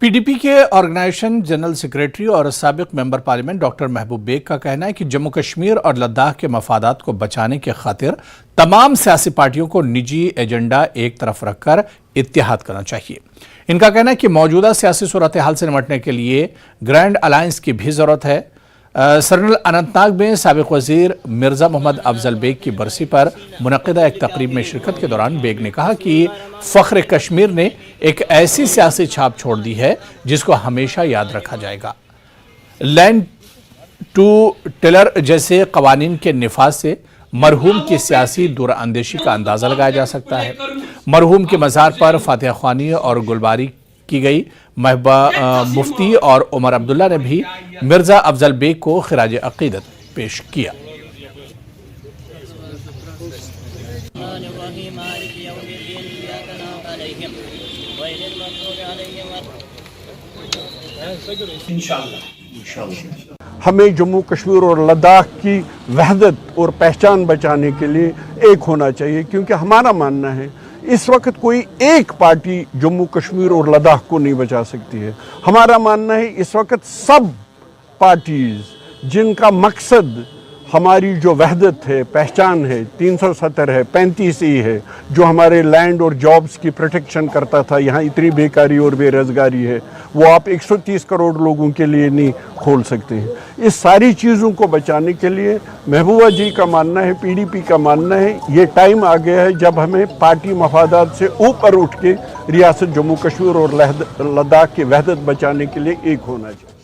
PDP के organisation general secretary और साबिक मेंबर पार्लियामेंट डॉक्टर महबूब बेग का कहना है कि जम्मू कश्मीर और लद्दाख के मफादात को बचाने की खातिर तमाम सियासी पार्टियों को निजी एजेंडा एक तरफ रखकर इत्तेहाद करना चाहिए। इनका कहना है कि मौजूदा सियासी सूरत हाल से निपटने के लिए ग्रैंड अलायंस की भी जरूरत है। सरनल अनंतनाग में साबिक वजीर मिर्जा मोहम्मद अफजल बेग की बरसी पर मुनक्किदा एक तकरीब में शिरकत के दौरान बेग ने कहा कि फख्र कश्मीर ने एक ऐसी सियासी छाप छोड़ दी है जिसको हमेशा याद रखा जाएगा। लैंड टू टिलर जैसे कवानीन के निफाज से मरहूम की सियासी दूरअंदेशी का अंदाजा लगाया जा सकता है। मरहूम के मज़ार पर फातिहा ख्वानी और गुलबारी की गई। महबूबा मुफ्ती और उमर अब्दुल्ला ने भी मिर्जा अफजल बेग को खिराज अकीदत पेश किया। हमें जम्मू कश्मीर और लद्दाख की वहदत और पहचान बचाने के लिए एक होना चाहिए, क्योंकि हमारा मानना है इस वक्त कोई एक पार्टी जम्मू कश्मीर और लद्दाख को नहीं बचा सकती है। हमारा मानना है इस वक्त सब पार्टीज जिनका मकसद हमारी जो वहदत है, पहचान है, 370 है, 35E है, जो हमारे लैंड और जॉब्स की प्रोटेक्शन करता था। यहाँ इतनी बेकारी और बेरोजगारी है, वो आप 130 करोड़ लोगों के लिए नहीं खोल सकते हैं। इस सारी चीज़ों को बचाने के लिए महबूबा जी का मानना है, पीडीपी का मानना है, ये टाइम आ गया है जब हमें पार्टी मफादात से ऊपर उठ के रियासत जम्मू कश्मीर और लद्दाख की वहदत बचाने के लिए एक होना चाहिए।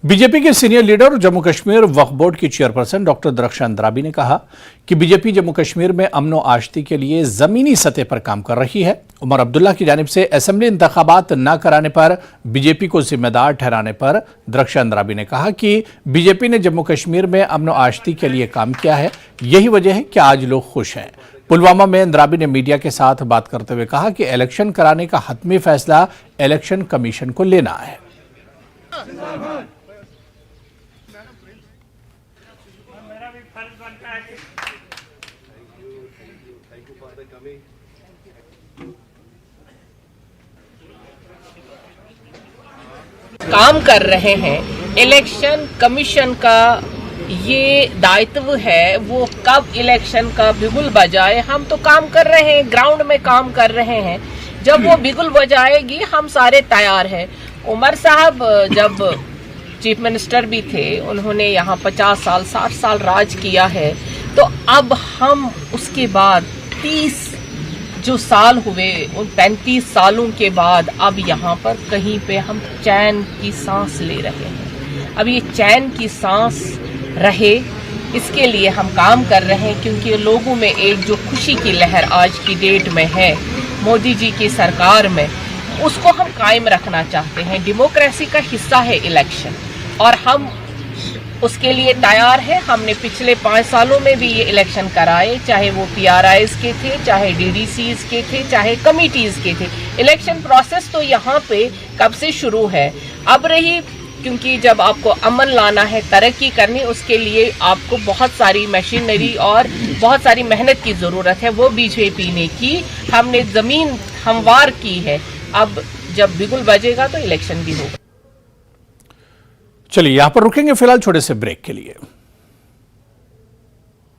बीजेपी के सीनियर लीडर और जम्मू कश्मीर वक्फ बोर्ड की चेयरपर्सन डॉक्टर दरख्शां अंद्राबी ने कहा कि बीजेपी जम्मू कश्मीर में अमन और आश्ती के लिए जमीनी सतह पर काम कर रही है। उमर अब्दुल्ला की जानिब से असेंबली इंतखाबात न कराने पर बीजेपी को जिम्मेदार ठहराने पर दरख्शां अंद्राबी ने कहा कि बीजेपी ने जम्मू कश्मीर में अमन और आश्ती के लिए काम किया है, यही वजह है कि आज लोग खुश हैं। पुलवामा में अंद्राबी ने मीडिया के साथ बात करते हुए कहा कि इलेक्शन कराने का हतमी फैसला इलेक्शन कमीशन को लेना है। काम कर रहे हैं। इलेक्शन कमीशन का ये दायित्व है, वो कब इलेक्शन का बिगुल बजाए। हम तो काम कर रहे हैं, ग्राउंड में काम कर रहे हैं। जब वो बिगुल बजाएगी हम सारे तैयार हैं। उमर साहब जब चीफ मिनिस्टर भी थे, उन्होंने यहाँ 50 साल 60 साल राज किया है, तो अब हम उसके बाद 30 जो साल हुए, उन 35 सालों के बाद अब यहाँ पर कहीं पे हम चैन की सांस ले रहे हैं। अब ये चैन की सांस रहे, इसके लिए हम काम कर रहे हैं, क्योंकि लोगों में एक जो खुशी की लहर आज की डेट में है मोदी जी की सरकार में, उसको हम कायम रखना चाहते हैं। डेमोक्रेसी का हिस्सा है इलेक्शन और हम उसके लिए तैयार है। हमने पिछले 5 सालों में भी ये इलेक्शन कराए, चाहे वो PRIs के थे, चाहे DDCs के थे, चाहे कमिटीज के थे। इलेक्शन प्रोसेस तो यहाँ पे कब से शुरू है। अब रही, क्योंकि जब आपको अमन लाना है, तरक्की करनी, उसके लिए आपको बहुत सारी मशीनरी और बहुत सारी मेहनत की ज़रूरत है। वो बीजेपी ने की, हमने ज़मीन हमवार की है। अब जब बिगुल बजेगा तो इलेक्शन भी होगा। चलिए यहां पर रुकेंगे फिलहाल छोटे से ब्रेक के लिए।